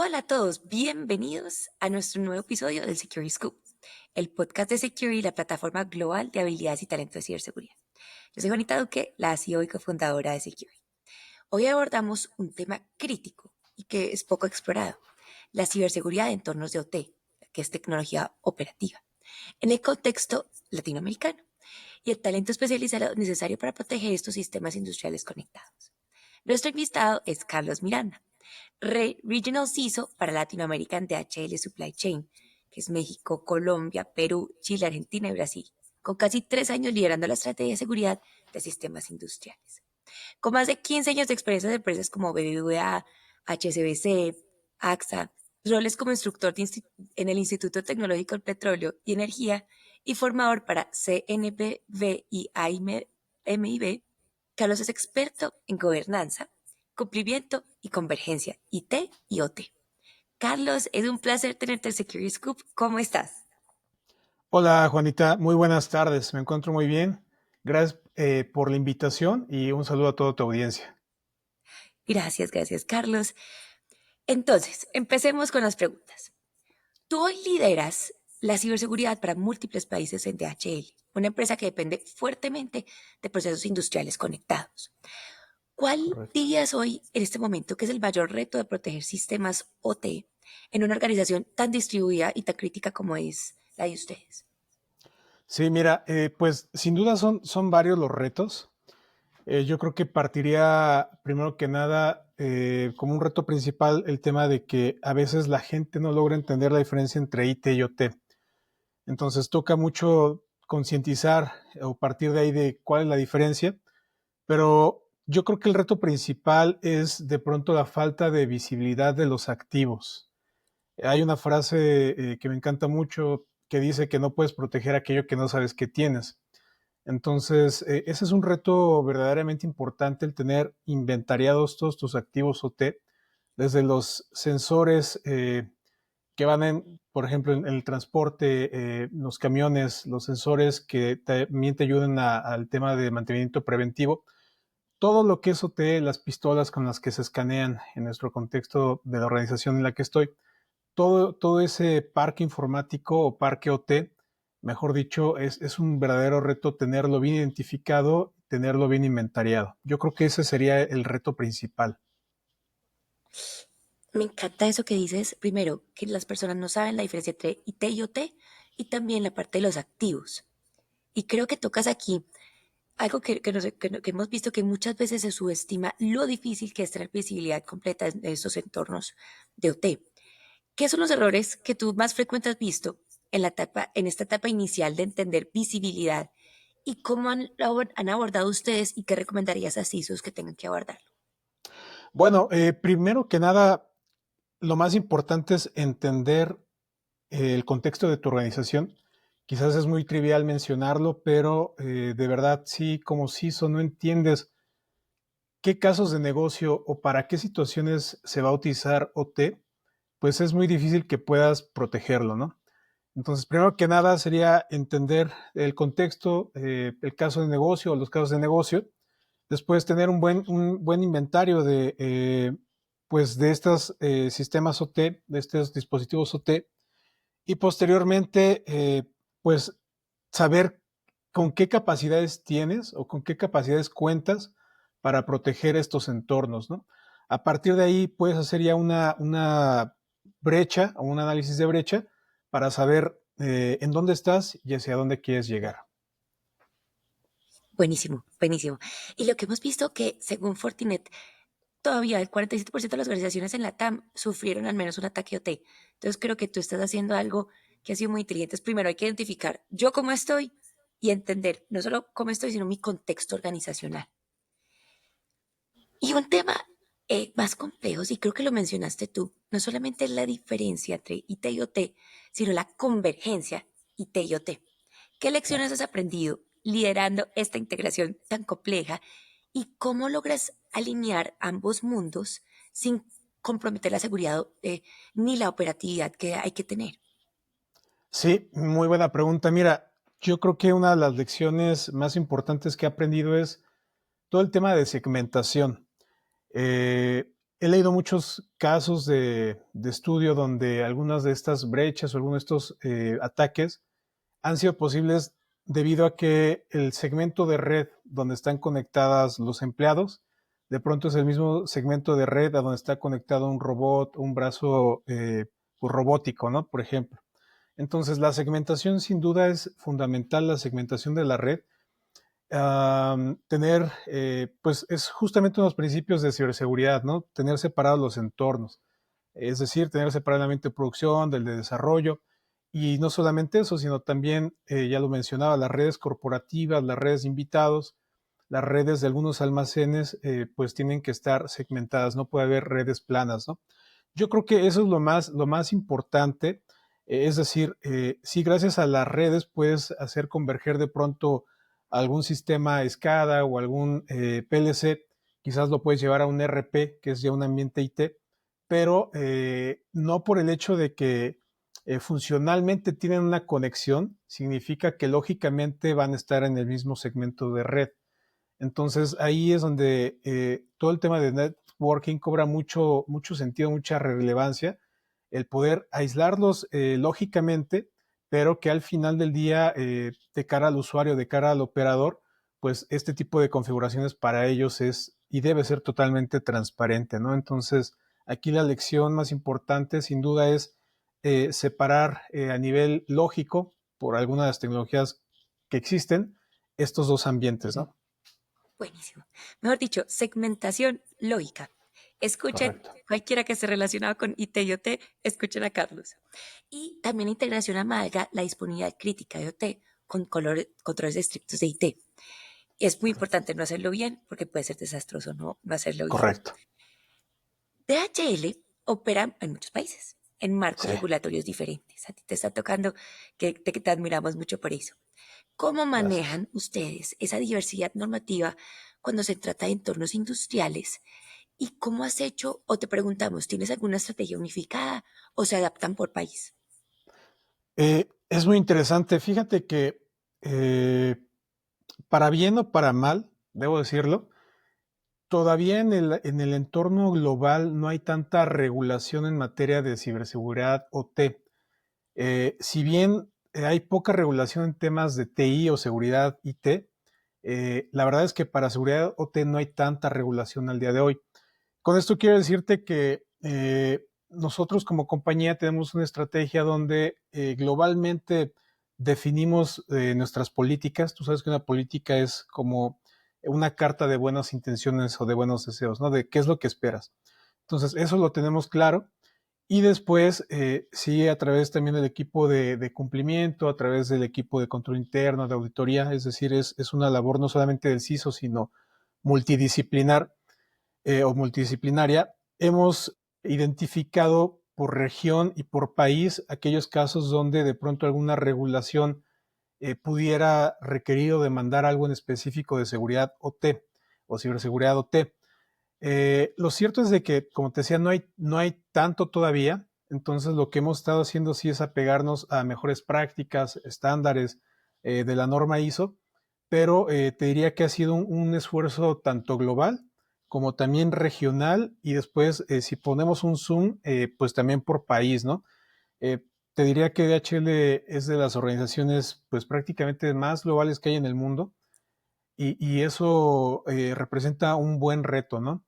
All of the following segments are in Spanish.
Hola a todos, bienvenidos a nuestro nuevo episodio del Security Scoop, el podcast de Security, la plataforma global de habilidades y talentos de ciberseguridad. Yo soy Juanita Duque, la CEO y cofundadora de Security. Hoy abordamos un tema crítico y que es poco explorado, la ciberseguridad de entornos de OT, que es tecnología operativa, en el contexto latinoamericano y el talento especializado necesario para proteger estos sistemas industriales conectados. Nuestro invitado es Carlos Miranda, Regional CISO para Latinoamérica en DHL Supply Chain, que es México, Colombia, Perú, Chile, Argentina y Brasil, con casi 3 años liderando la estrategia de seguridad de sistemas industriales. Con más de 15 años de experiencia en empresas como BBVA, HSBC, AXA, roles como instructor en el Instituto Tecnológico del Petróleo y Energía y formador para CNPB y AMIB, Carlos es experto en gobernanza, cumplimiento y convergencia, IT y OT. Carlos, es un placer tenerte en Security Scoop. ¿Cómo estás? Hola Juanita, muy buenas tardes, me encuentro muy bien. Gracias por la invitación y un saludo a toda tu audiencia. Gracias, Carlos. Entonces, empecemos con las preguntas. Tú hoy lideras la ciberseguridad para múltiples países en DHL, una empresa que depende fuertemente de procesos industriales conectados. ¿Cuál Correcto. dirías hoy, en este momento, que es el mayor reto de proteger sistemas OT en una organización tan distribuida y tan crítica como es la de ustedes? Sí, mira, pues sin duda son varios los retos. Yo creo que partiría primero que nada como un reto principal el tema de que a veces la gente no logra entender la diferencia entre IT y OT. Entonces toca mucho concientizar o partir de ahí de cuál es la diferencia. Pero yo creo que el reto principal es de pronto la falta de visibilidad de los activos. Hay una frase que me encanta mucho que dice que no puedes proteger aquello que no sabes que tienes. Entonces, ese es un reto verdaderamente importante, el tener inventariados todos tus activos OT, desde los sensores que van por ejemplo, en el transporte, los camiones, los sensores que también te ayudan al tema de mantenimiento preventivo, todo lo que es OT, las pistolas con las que se escanean en nuestro contexto de la organización en la que estoy, todo ese parque informático o parque OT, mejor dicho, es un verdadero reto tenerlo bien identificado, tenerlo bien inventariado. Yo creo que ese sería el reto principal. Me encanta eso que dices, primero, que las personas no saben la diferencia entre IT y OT y también la parte de los activos. Y creo que tocas aquí algo que hemos visto que muchas veces se subestima lo difícil que es tener visibilidad completa en estos entornos de OT. ¿Qué son los errores que tú más frecuente has visto en esta etapa inicial de entender visibilidad y cómo han abordado ustedes y qué recomendarías a CISOs que tengan que abordarlo? Bueno, primero que nada, lo más importante es entender el contexto de tu organización. Quizás es muy trivial mencionarlo, pero de verdad, sí, como CISO no entiendes qué casos de negocio o para qué situaciones se va a utilizar OT, pues es muy difícil que puedas protegerlo, ¿no? Entonces, primero que nada sería entender el contexto, el caso de negocio o los casos de negocio. Después, tener un buen inventario pues de estos sistemas OT, de estos dispositivos OT. Y posteriormente, pues saber con qué capacidades tienes o con qué capacidades cuentas para proteger estos entornos, ¿no? A partir de ahí puedes hacer ya una brecha o un análisis de brecha para saber en dónde estás y hacia dónde quieres llegar. Buenísimo, buenísimo. Y lo que hemos visto que, según Fortinet, todavía el 47% de las organizaciones en la TAM sufrieron al menos un ataque OT. Entonces creo que tú estás haciendo algo que ha sido muy inteligente. Primero hay que identificar yo cómo estoy y entender no solo cómo estoy, sino mi contexto organizacional. Y un tema más complejo, y creo que lo mencionaste tú, no solamente es la diferencia entre IT y OT, sino la convergencia IT y OT. ¿Qué lecciones has aprendido liderando esta integración tan compleja y cómo logras alinear ambos mundos sin comprometer la seguridad ni la operatividad que hay que tener? Sí, muy buena pregunta. Mira, yo creo que una de las lecciones más importantes que he aprendido es todo el tema de segmentación. he leído muchos casos de estudio donde algunas de estas brechas o algunos de estos ataques han sido posibles debido a que el segmento de red donde están conectadas los empleados, de pronto es el mismo segmento de red a donde está conectado un robot, un brazo robótico, ¿no? Por ejemplo. Entonces, la segmentación sin duda es fundamental, la segmentación de la red. Tener, pues es justamente uno de los principios de ciberseguridad, ¿no? Tener separados los entornos, es decir, tener separado el ambiente de producción del de desarrollo, y no solamente eso, sino también, ya lo mencionaba, las redes corporativas, las redes de invitados, las redes de algunos almacenes, pues tienen que estar segmentadas, no puede haber redes planas, ¿no? Yo creo que eso es lo más importante, es decir, sí, gracias a las redes puedes hacer converger de pronto algún sistema SCADA o algún PLC, quizás lo puedes llevar a un RP, que es ya un ambiente IT, pero no por el hecho de que funcionalmente tienen una conexión, significa que lógicamente van a estar en el mismo segmento de red. Entonces ahí es donde todo el tema de networking cobra mucho sentido, mucha relevancia, el poder aislarlos lógicamente, pero que al final del día, de cara al usuario, de cara al operador, pues este tipo de configuraciones para ellos es y debe ser totalmente transparente, ¿no? Entonces, aquí la lección más importante sin duda es separar a nivel lógico, por algunas de las tecnologías que existen, estos dos ambientes, ¿no? Buenísimo. Mejor dicho, segmentación lógica. Escuchen, Correcto. cualquiera que esté relacionado con IT y OT, escuchen a Carlos. Y también integración amalga la disponibilidad crítica de OT con controles estrictos de IT. Es muy importante no hacerlo bien porque puede ser desastroso no hacerlo bien. Correcto. DHL opera en muchos países, en marcos Sí. regulatorios diferentes. A ti te está tocando que te admiramos mucho por eso. ¿Cómo Gracias. manejan ustedes esa diversidad normativa cuando se trata de entornos industriales? ¿Y cómo has hecho, o te preguntamos, ¿tienes alguna estrategia unificada o se adaptan por país? Es muy interesante. Fíjate que eh, para bien o para mal, debo decirlo, todavía en el entorno global no hay tanta regulación en materia de ciberseguridad OT. Si bien hay poca regulación en temas de TI o seguridad IT, la verdad es que para seguridad OT no hay tanta regulación al día de hoy. Con esto quiero decirte que nosotros como compañía tenemos una estrategia donde globalmente definimos nuestras políticas. Tú sabes que una política es como una carta de buenas intenciones o de buenos deseos, ¿no? De qué es lo que esperas. Entonces, eso lo tenemos claro. Y después, sí, a través también del equipo de cumplimiento, a través del equipo de control interno, de auditoría, es decir, es una labor no solamente del CISO, sino multidisciplinar o multidisciplinaria, hemos identificado por región y por país aquellos casos donde de pronto alguna regulación pudiera requerir o demandar algo en específico de seguridad OT o ciberseguridad OT. Lo cierto es de que, como te decía, no hay tanto todavía. Entonces, lo que hemos estado haciendo sí es apegarnos a mejores prácticas, estándares de la norma ISO, pero te diría que ha sido un esfuerzo tanto global como también regional y después, si ponemos un zoom, pues también por país, ¿no? Eh, te diría que DHL es de las organizaciones pues prácticamente más globales que hay en el mundo y eso representa un buen reto, ¿no?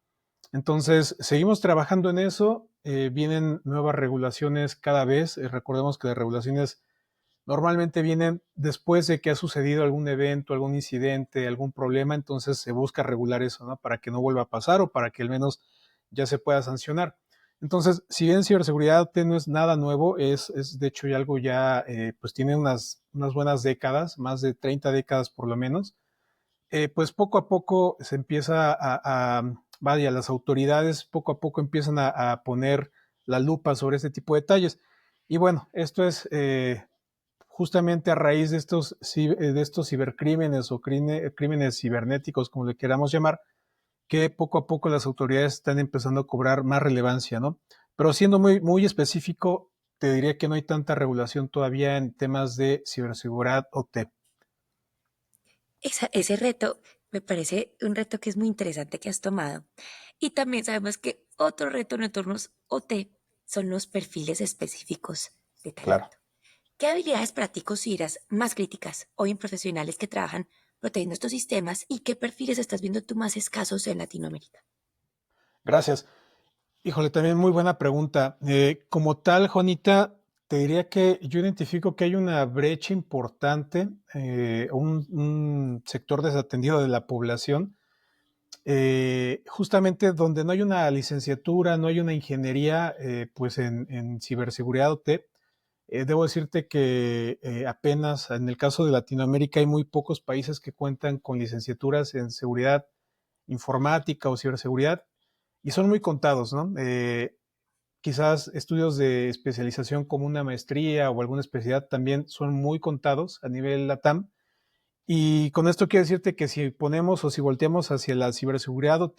Entonces, seguimos trabajando en eso. Vienen nuevas regulaciones cada vez. Recordemos que las regulaciones normalmente vienen después de que ha sucedido algún evento, algún incidente, algún problema. Entonces, se busca regular eso, ¿no? Para que no vuelva a pasar o para que al menos ya se pueda sancionar. Entonces, si bien ciberseguridad no es nada nuevo, es de hecho algo ya, pues tiene unas buenas décadas, más de 30 décadas por lo menos. Pues poco a poco se empieza vaya, las autoridades poco a poco empiezan a poner la lupa sobre este tipo de detalles. Y bueno, esto es justamente a raíz de estos cibercrímenes o crímenes cibernéticos, como le queramos llamar, que poco a poco las autoridades están empezando a cobrar más relevancia, ¿no? Pero siendo muy específico, te diría que no hay tanta regulación todavía en temas de ciberseguridad o TEP. Ese reto me parece un reto que es muy interesante que has tomado. Y también sabemos que otro reto en entornos OT son los perfiles específicos de Claro. talento. ¿Qué habilidades para ti consideras más críticas hoy en profesionales que trabajan protegiendo estos sistemas y qué perfiles estás viendo tú más escasos en Latinoamérica? Gracias. Híjole, también muy buena pregunta. Como tal, Juanita, te diría que yo identifico que hay una brecha importante, un sector desatendido de la población, justamente donde no hay una licenciatura, no hay una ingeniería, pues en ciberseguridad OT. Debo decirte que apenas en el caso de Latinoamérica hay muy pocos países que cuentan con licenciaturas en seguridad informática o ciberseguridad y son muy contados, ¿no? Quizás estudios de especialización como una maestría o alguna especialidad también son muy contados a nivel LATAM. Y con esto quiero decirte que si ponemos o si volteamos hacia la ciberseguridad OT,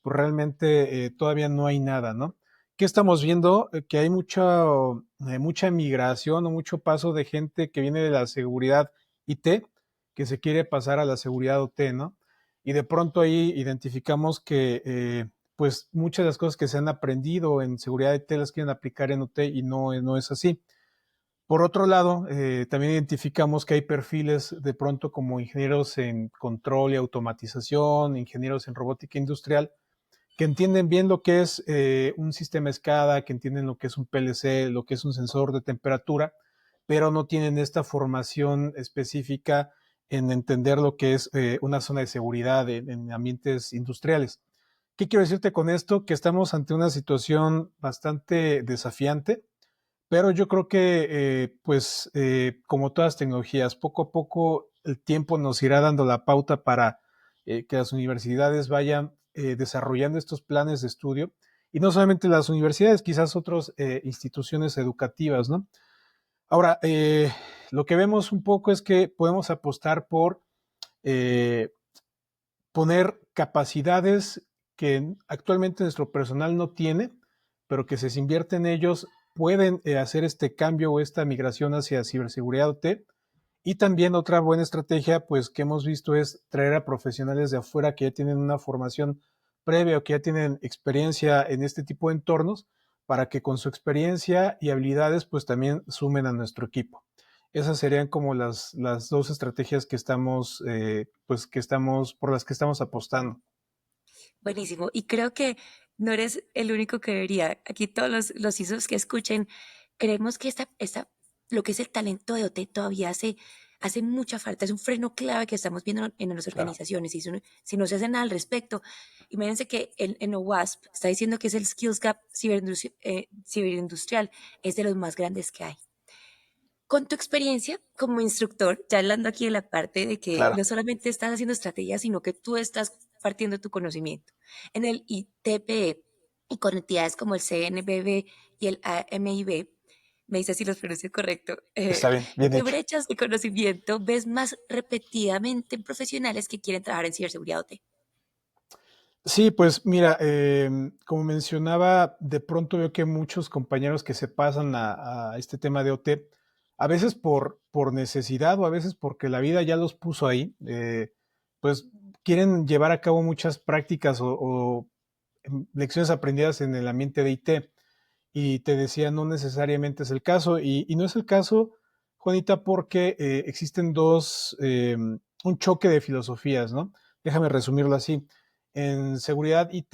pues realmente todavía no hay nada, ¿no? ¿Qué estamos viendo? Que hay mucha migración o mucho paso de gente que viene de la seguridad IT que se quiere pasar a la seguridad OT, ¿no? Y de pronto ahí identificamos que pues muchas de las cosas que se han aprendido en seguridad IT las quieren aplicar en OT y no es así. Por otro lado, también identificamos que hay perfiles de pronto como ingenieros en control y automatización, ingenieros en robótica industrial, que entienden bien lo que es un sistema SCADA, que entienden lo que es un PLC, lo que es un sensor de temperatura, pero no tienen esta formación específica en entender lo que es una zona de seguridad en ambientes industriales. ¿Qué quiero decirte con esto? Que estamos ante una situación bastante desafiante, pero yo creo que, pues, como todas las tecnologías, poco a poco el tiempo nos irá dando la pauta para que las universidades vayan desarrollando estos planes de estudio. Y no solamente las universidades, quizás otras instituciones educativas, ¿no? Ahora, lo que vemos un poco es que podemos apostar por eh, poner capacidades que actualmente nuestro personal no tiene, pero que si se invierte en ellos pueden hacer este cambio o esta migración hacia ciberseguridad OT. Y también otra buena estrategia, pues que hemos visto es traer a profesionales de afuera que ya tienen una formación previa o que ya tienen experiencia en este tipo de entornos para que con su experiencia y habilidades pues también sumen a nuestro equipo. Esas serían como las dos estrategias que estamos, pues que estamos, por las que estamos apostando. Buenísimo. Y creo que no eres el único que debería. Aquí todos los ISOs que escuchen, creemos que lo que es el talento de OT todavía hace mucha falta. Es un freno clave que estamos viendo en las Claro. organizaciones. Y si no se hace nada al respecto, imagínense que en OWASP está diciendo que es el Skills Gap ciberindustrial, es de los más grandes que hay. Con tu experiencia como instructor, ya hablando aquí de la parte de que Claro. no solamente estás haciendo estrategias, sino que tú estás partiendo tu conocimiento. En el ITPE y con entidades como el CNBB y el AMIB, me dice si los pronuncio correcto, Está bien, bien ¿qué hecho. brechas de conocimiento ves más repetidamente en profesionales que quieren trabajar en ciberseguridad OT? Sí, pues mira, como mencionaba, de pronto veo que muchos compañeros que se pasan a este tema de OT, a veces por necesidad o a veces porque la vida ya los puso ahí, pues quieren llevar a cabo muchas prácticas o lecciones aprendidas en el ambiente de IT. Y te decía, no necesariamente es el caso. Y no es el caso, Juanita, porque existen un choque de filosofías, ¿no? Déjame resumirlo así. En seguridad IT,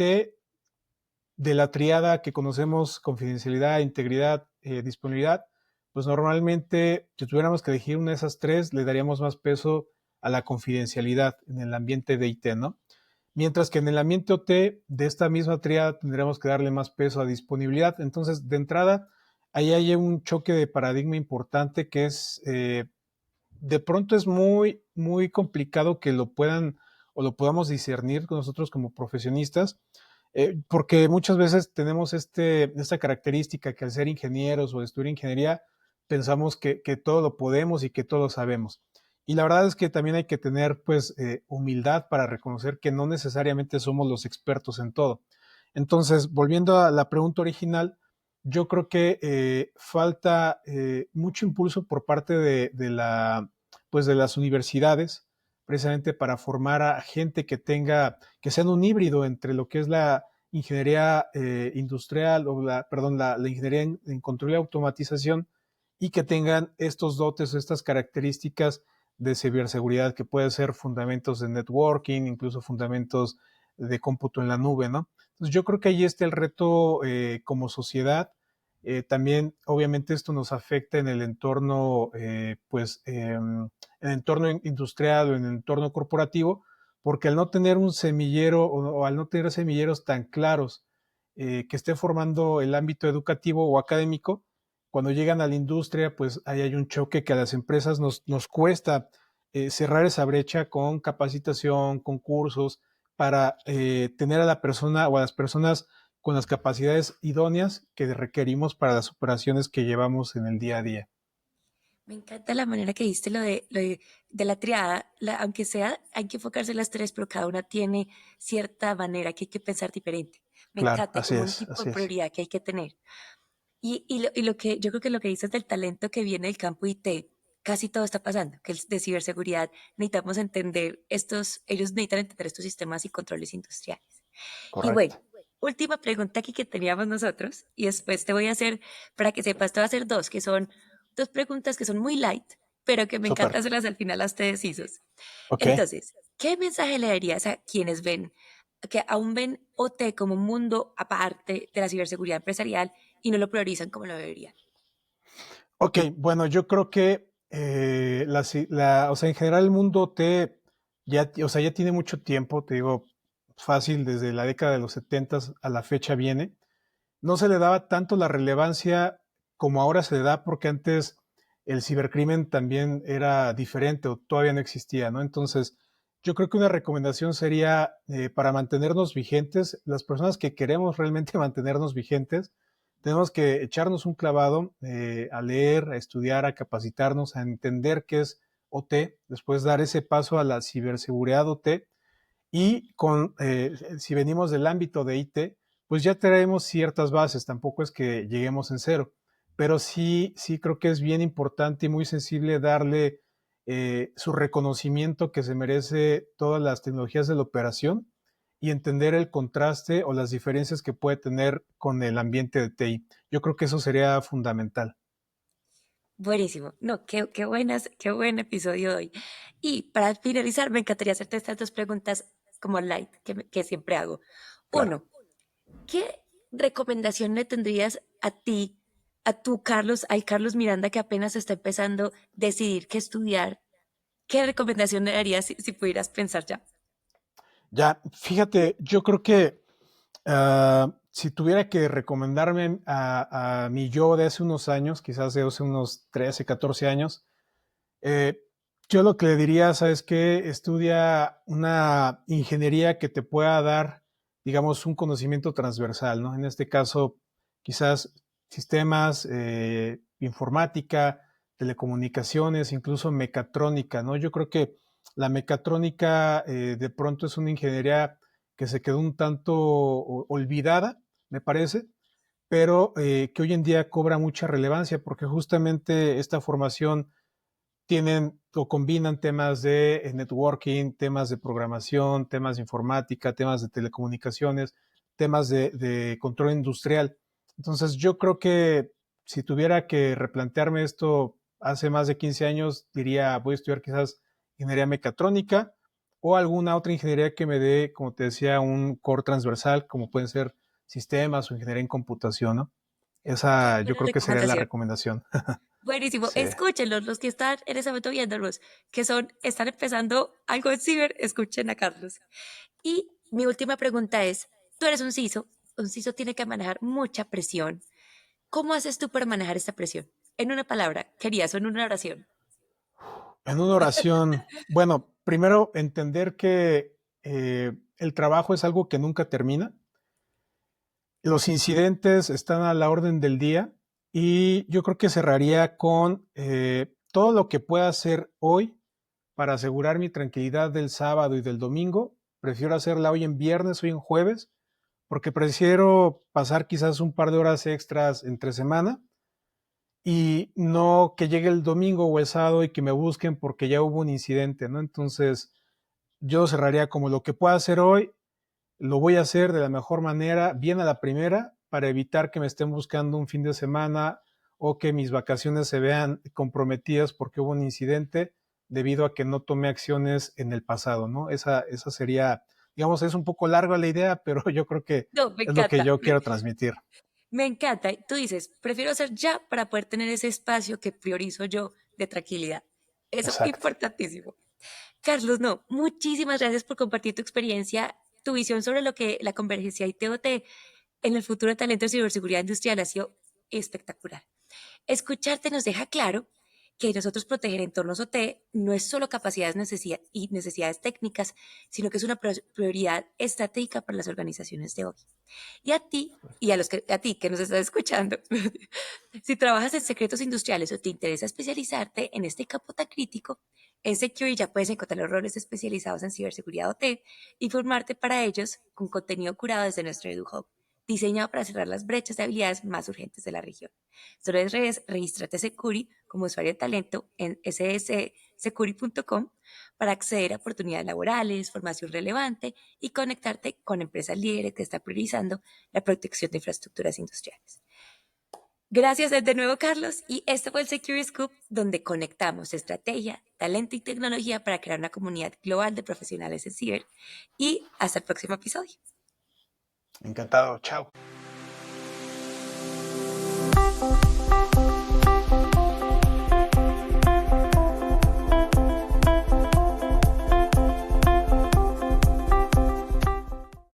de la triada que conocemos, confidencialidad, integridad, disponibilidad, pues normalmente, si tuviéramos que elegir una de esas tres, le daríamos más peso a la confidencialidad en el ambiente de IT, ¿no? Mientras que en el ambiente OT de esta misma triada tendríamos que darle más peso a disponibilidad. Entonces, de entrada, ahí hay un choque de paradigma importante que es, de pronto es muy complicado que lo puedan o lo podamos discernir nosotros como profesionistas, porque muchas veces tenemos esta característica que al ser ingenieros o estudiar ingeniería, pensamos que todo lo podemos y que todo lo sabemos. Y la verdad es que también hay que tener pues humildad para reconocer que no necesariamente somos los expertos en todo. Entonces, volviendo a la pregunta original, yo creo que falta mucho impulso por parte pues de las universidades, precisamente para formar a gente que sean un híbrido entre lo que es ingeniería industrial o la ingeniería en control y automatización y que tengan estos dotes, estas características de ciberseguridad que puede ser fundamentos de networking, incluso fundamentos de cómputo en la nube, ¿no? Entonces yo creo que ahí está el reto como sociedad. También, obviamente, esto nos afecta en el entorno, en el entorno industrial o en el entorno corporativo, porque al no tener un semillero o al no tener semilleros tan claros que esté formando el ámbito educativo o académico, cuando llegan a la industria, pues ahí hay un choque que a las empresas nos cuesta cerrar esa brecha con capacitación, con cursos, para tener a la persona o a las personas con las capacidades idóneas que requerimos para las operaciones que llevamos en el día a día. Me encanta la manera que diste de la triada, aunque sea, hay que enfocarse en las tres, pero cada una tiene cierta manera que hay que pensar diferente. Me Claro, encanta y así como un es, tipo así de es. prioridad que hay que tener. Y lo que yo creo que lo que dices del talento que viene del campo IT, casi todo está pasando, que es de ciberseguridad necesitamos entender ellos necesitan entender estos sistemas y controles industriales. Y bueno, Correcto. última pregunta aquí que teníamos nosotros, y después te voy a hacer, para que sepas, te voy a hacer dos, que son dos preguntas que son muy light, pero que me Súper. encanta hacerlas al final a ustedes decisos. Ok. Entonces, ¿qué mensaje le darías a quienes ven, que aún ven OT como un mundo aparte de la ciberseguridad empresarial y no lo priorizan como lo deberían? Ok, bueno, yo creo que o sea, en general el mundo T o sea, ya tiene mucho tiempo, te digo, fácil, desde la década de los 70 a la fecha viene. No se le daba tanto la relevancia como ahora se le da, porque antes el cibercrimen también era diferente o todavía no existía, ¿no? Entonces, yo creo que una recomendación sería para mantenernos vigentes, las personas que queremos realmente mantenernos vigentes, tenemos que echarnos un clavado a leer, a estudiar, a capacitarnos, a entender qué es OT, después dar ese paso a la ciberseguridad OT y si venimos del ámbito de IT, pues ya traemos ciertas bases, tampoco es que lleguemos en cero, pero sí creo que es bien importante y muy sensible darle su reconocimiento que se merece todas las tecnologías de la operación y entender el contraste o las diferencias que puede tener con el ambiente de TI. Yo creo que eso sería fundamental. Buenísimo. No, qué buen episodio hoy. Y para finalizar, me encantaría hacerte estas dos preguntas como light que siempre hago. Claro. Uno, ¿qué recomendación le tendrías a ti, al Carlos Miranda que apenas está empezando a decidir qué estudiar? ¿Qué recomendación le darías si pudieras pensar ya? Ya, fíjate, yo creo que si tuviera que recomendarme a mi yo de hace unos años, quizás de hace unos 13, 14 años, eh, yo lo que le diría, ¿sabes qué? Estudia una ingeniería que te pueda dar, digamos, un conocimiento transversal, ¿no? En este caso, quizás sistemas, informática, telecomunicaciones, incluso mecatrónica, ¿no? Yo creo que la mecatrónica de pronto es una ingeniería que se quedó un tanto olvidada, me parece, pero que hoy en día cobra mucha relevancia porque justamente esta formación tienen o combinan temas de networking, temas de programación, temas de informática, temas de telecomunicaciones, temas de control industrial. Entonces yo creo que si tuviera que replantearme esto hace más de 15 años, diría voy a estudiar quizás ingeniería mecatrónica o alguna otra ingeniería que me dé, como te decía, un core transversal, como pueden ser sistemas o ingeniería en computación, ¿no? Qué Esa yo buena creo que sería la recomendación. recomendación. Buenísimo. Sí. Escúchenlos, los que están en ese momento viéndolos, están empezando algo en ciber, escuchen a Carlos. Y mi última pregunta es, tú eres un CISO tiene que manejar mucha presión. ¿Cómo haces tú para manejar esta presión? En una palabra, querías, o en una oración. En una oración, bueno, primero entender que el trabajo es algo que nunca termina. Los incidentes están a la orden del día y yo creo que cerraría con todo lo que pueda hacer hoy para asegurar mi tranquilidad del sábado y del domingo. Prefiero hacerla hoy en viernes, hoy en jueves, porque prefiero pasar quizás un par de horas extras entre semana y no que llegue el domingo o el sábado y que me busquen porque ya hubo un incidente, ¿no? Entonces, yo cerraría como lo que pueda hacer hoy, lo voy a hacer de la mejor manera, bien a la primera, para evitar que me estén buscando un fin de semana o que mis vacaciones se vean comprometidas porque hubo un incidente debido a que no tomé acciones en el pasado, ¿no? Esa sería, digamos, es un poco larga la idea, pero yo creo que No, me es lo que encanta. yo quiero transmitir. Me encanta. Tú dices, prefiero hacer ya para poder tener ese espacio que priorizo yo de tranquilidad. Eso es Exacto. importantísimo. Carlos, no, muchísimas gracias por compartir tu experiencia, tu visión sobre lo que la convergencia ITOT en el futuro de talento de ciberseguridad industrial ha sido espectacular. Escucharte nos deja claro que nosotros proteger entornos OT no es solo capacidades y necesidades técnicas, sino que es una prioridad estratégica para las organizaciones de hoy. Y a ti, y a ti que nos estás escuchando, si trabajas en secretos industriales o te interesa especializarte en este campo tan crítico, en Security ya puedes encontrar los roles especializados en ciberseguridad OT y formarte para ellos con contenido curado desde nuestro EduHub, diseñado para cerrar las brechas de habilidades más urgentes de la región. Solo es regístrate Securi como usuario de talento en ssecuri.com para acceder a oportunidades laborales, formación relevante y conectarte con empresas líderes que están priorizando la protección de infraestructuras industriales. Gracias de nuevo, Carlos. Y este fue el Security Scoop, donde conectamos estrategia, talento y tecnología para crear una comunidad global de profesionales en ciber. Y hasta el próximo episodio. Encantado. Chao.